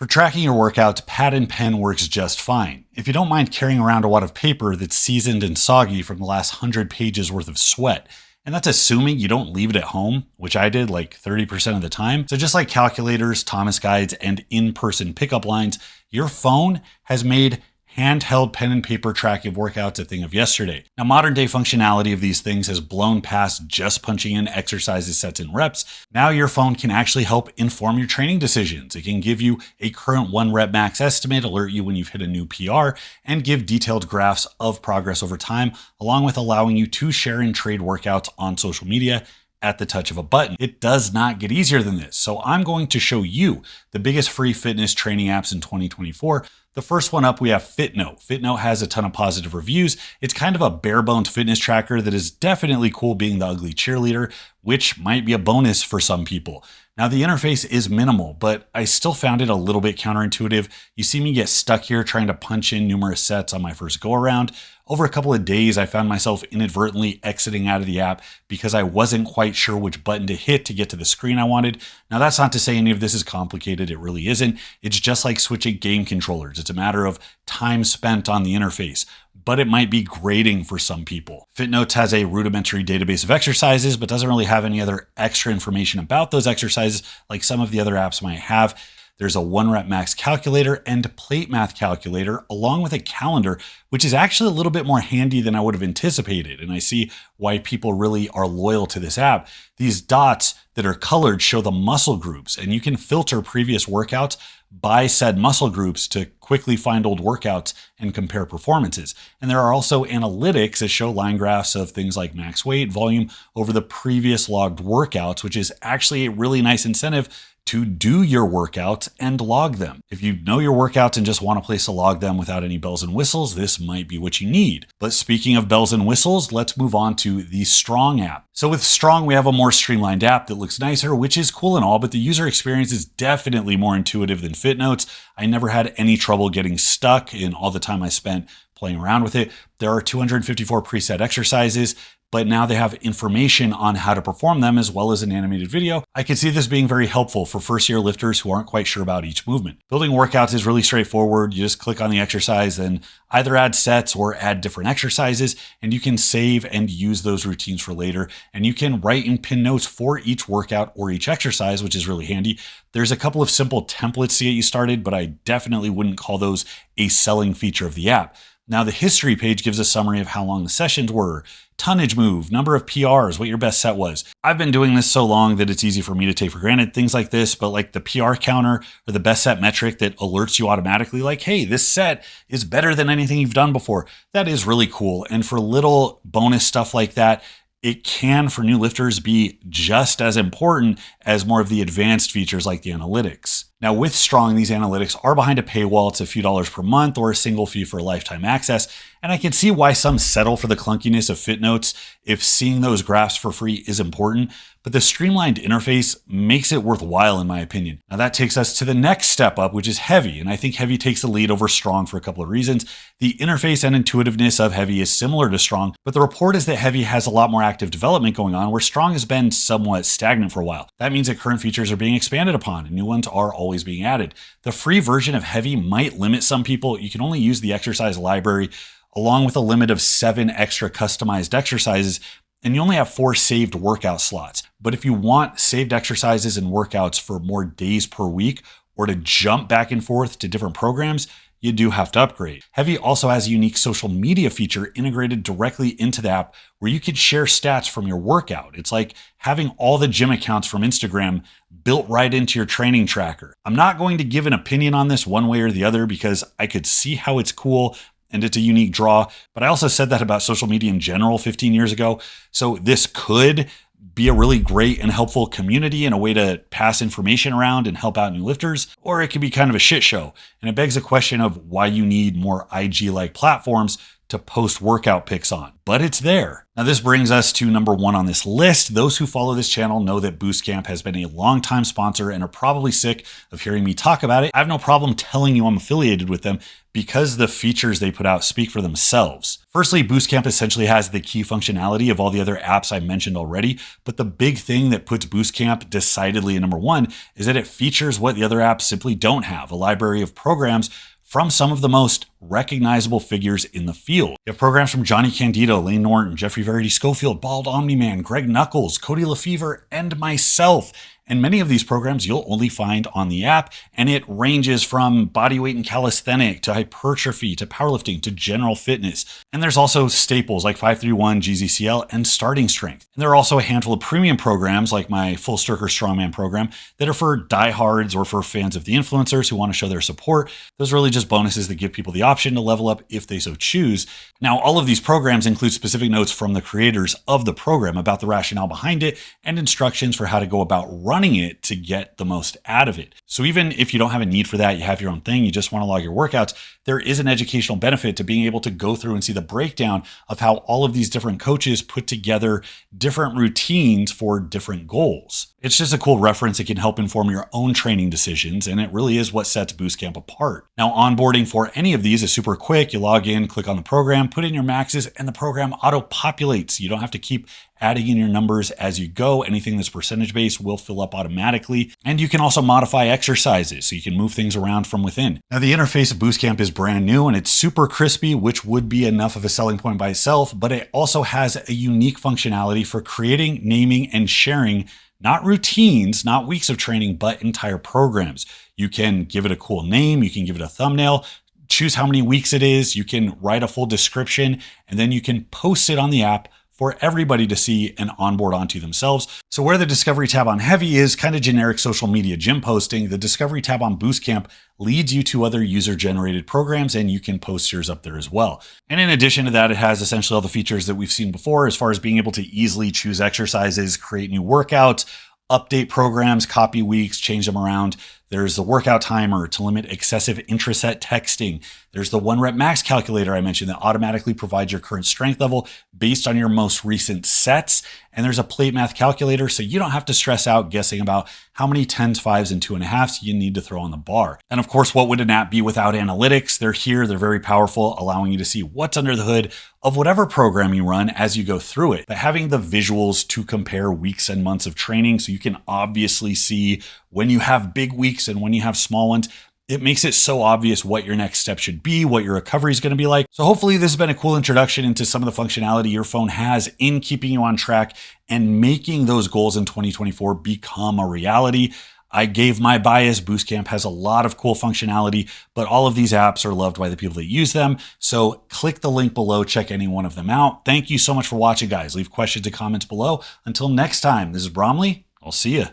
For tracking your workouts, pad and pen works just fine. If you don't mind carrying around a wad of paper that's seasoned and soggy from the last 100 pages worth of sweat, and that's assuming you don't leave it at home, which I did like 30% of the time. So just like calculators, Thomas guides, and in-person pickup lines, your phone has made handheld pen and paper tracking of workouts a thing of yesterday. Now, modern day functionality of these things has blown past just punching in exercises, sets, and reps. Now your phone can actually help inform your training decisions. It can give you a current 1 rep max estimate, alert you when you've hit a new PR, and give detailed graphs of progress over time, along with allowing you to share and trade workouts on social media at the touch of a button. It does not get easier than this. So I'm going to show you the biggest free fitness training apps in 2024. The first one up, we have FitNote. FitNote has a ton of positive reviews. It's kind of a bare bones fitness tracker that is definitely cool being the ugly cheerleader, which might be a bonus for some people. Now, the interface is minimal, but I still found it a little bit counterintuitive. You see me get stuck here trying to punch in numerous sets on my first go around. Over a couple of days, I found myself inadvertently exiting out of the app because I wasn't quite sure which button to hit to get to the screen I wanted. Now, that's not to say any of this is complicated. It really isn't. It's just like switching game controllers. It's a matter of time spent on the interface, but it might be grating for some people. FitNotes has a rudimentary database of exercises, but doesn't really have any other extra information about those exercises like some of the other apps might have. There's a 1 rep max calculator and plate math calculator, along with a calendar, which is actually a little bit more handy than I would have anticipated. And I see why people really are loyal to this app. These dots that are colored show the muscle groups, and you can filter previous workouts by said muscle groups to quickly find old workouts and compare performances. And there are also analytics that show line graphs of things like max weight, volume over the previous logged workouts, which is actually a really nice incentive to do your workouts and log them. If you know your workouts and just want a place to log them without any bells and whistles, this might be what you need. But speaking of bells and whistles, let's move on to the Strong app. So with Strong, we have a more streamlined app that looks nicer, which is cool and all, but the user experience is definitely more intuitive than FitNotes. I never had any trouble getting stuck in all the time I spent playing around with it. There are 254 preset exercises, but now they have information on how to perform them as well as an animated video. I can see this being very helpful for first-year lifters who aren't quite sure about each movement. Building workouts is really straightforward. You just click on the exercise, then either add sets or add different exercises, and you can save and use those routines for later. And you can write and pin notes for each workout or each exercise, which is really handy. There's a couple of simple templates to get you started, but I definitely wouldn't call those a selling feature of the app. Now, the history page gives a summary of how long the sessions were, tonnage move, number of PRs, what your best set was. I've been doing this so long that it's easy for me to take for granted things like this, but like the PR counter or the best set metric that alerts you automatically like, hey, this set is better than anything you've done before. That is really cool. And for little bonus stuff like that, it can, for new lifters, be just as important as more of the advanced features like the analytics. Now, with Strong, these analytics are behind a paywall. It's a few dollars per month or a single fee for lifetime access. And I can see why some settle for the clunkiness of FitNotes if seeing those graphs for free is important. But the streamlined interface makes it worthwhile, in my opinion. Now, that takes us to the next step up, which is Hevy. And I think Hevy takes the lead over Strong for a couple of reasons. The interface and intuitiveness of Hevy is similar to Strong, but the report is that Hevy has a lot more active development going on, where Strong has been somewhat stagnant for a while. That means that current features are being expanded upon and new ones are always being added. The free version of Hevy might limit some people. You can only use the exercise library along with a limit of 7 extra customized exercises, and you only have 4 saved workout slots. But if you want saved exercises and workouts for more days per week or to jump back and forth to different programs, you do have to upgrade. Hevy also has a unique social media feature integrated directly into the app where you can share stats from your workout. It's like having all the gym accounts from Instagram built right into your training tracker. I'm not going to give an opinion on this one way or the other because I could see how it's cool and it's a unique draw, but I also said that about social media in general 15 years ago. So this could be a really great and helpful community and a way to pass information around and help out new lifters, or it could be kind of a shit show. And it begs the question of why you need more IG-like platforms to post workout pics on, but it's there. Now, this brings us to number 1 on this list. Those who follow this channel know that Boostcamp has been a longtime sponsor and are probably sick of hearing me talk about it. I have no problem telling you I'm affiliated with them because the features they put out speak for themselves. Firstly, Boostcamp essentially has the key functionality of all the other apps I mentioned already, but the big thing that puts Boostcamp decidedly in number 1 is that it features what the other apps simply don't have, a library of programs from some of the most recognizable figures in the field. You have programs from Johnny Candido, Lane Norton, Jeffrey Verity Schofield, Bald Omni-Man, Greg Nuckols, Cody Lefevre, and myself. And many of these programs you'll only find on the app, and it ranges from bodyweight and calisthenic to hypertrophy to powerlifting to general fitness. And there's also staples like 531, GZCL, and starting strength. And there are also a handful of premium programs like my Full Styrker Strongman program that are for diehards or for fans of the influencers who want to show their support. Those are really just bonuses that give people the option to level up if they so choose. Now, all of these programs include specific notes from the creators of the program about the rationale behind it and instructions for how to go about running it to get the most out of it. So even if you don't have a need for that, you have your own thing, you just want to log your workouts, there is an educational benefit to being able to go through and see the breakdown of how all of these different coaches put together different routines for different goals. It's just a cool reference. It can help inform your own training decisions, and it really is what sets Boostcamp apart. Now, onboarding for any of these is super quick. You log in, click on the program, put in your maxes, and the program auto-populates. You don't have to keep adding in your numbers as you go. Anything that's percentage-based will fill up automatically. And you can also modify exercises, so you can move things around from within. Now, the interface of Boostcamp is brand new, and it's super crispy, which would be enough of a selling point by itself, but it also has a unique functionality for creating, naming, and sharing not routines, not weeks of training, but entire programs. You can give it a cool name, you can give it a thumbnail, choose how many weeks it is, you can write a full description, and then you can post it on the app for everybody to see and onboard onto themselves. So where the Discovery tab on Hevy is kind of generic social media gym posting, the Discovery tab on Boostcamp leads you to other user-generated programs, and you can post yours up there as well. And in addition to that, it has essentially all the features that we've seen before as far as being able to easily choose exercises, create new workouts, update programs, copy weeks, change them around. There's the workout timer to limit excessive intraset texting. There's the 1-rep max calculator I mentioned that automatically provides your current strength level based on your most recent sets. And there's a plate math calculator, so you don't have to stress out guessing about how many 10s, 5s, and 2.5s you need to throw on the bar. And of course, what would an app be without analytics? They're here, they're very powerful, allowing you to see what's under the hood of whatever program you run as you go through it. But having the visuals to compare weeks and months of training so you can obviously see when you have big weeks and when you have small ones, it makes it so obvious what your next step should be, what your recovery is going to be like. So hopefully this has been a cool introduction into some of the functionality your phone has in keeping you on track and making those goals in 2024 become a reality. I gave my bias. Boostcamp has a lot of cool functionality, but all of these apps are loved by the people that use them. So click the link below, check any one of them out. Thank you so much for watching, guys. Leave questions and comments below. Until next time, this is Bromley. I'll see you.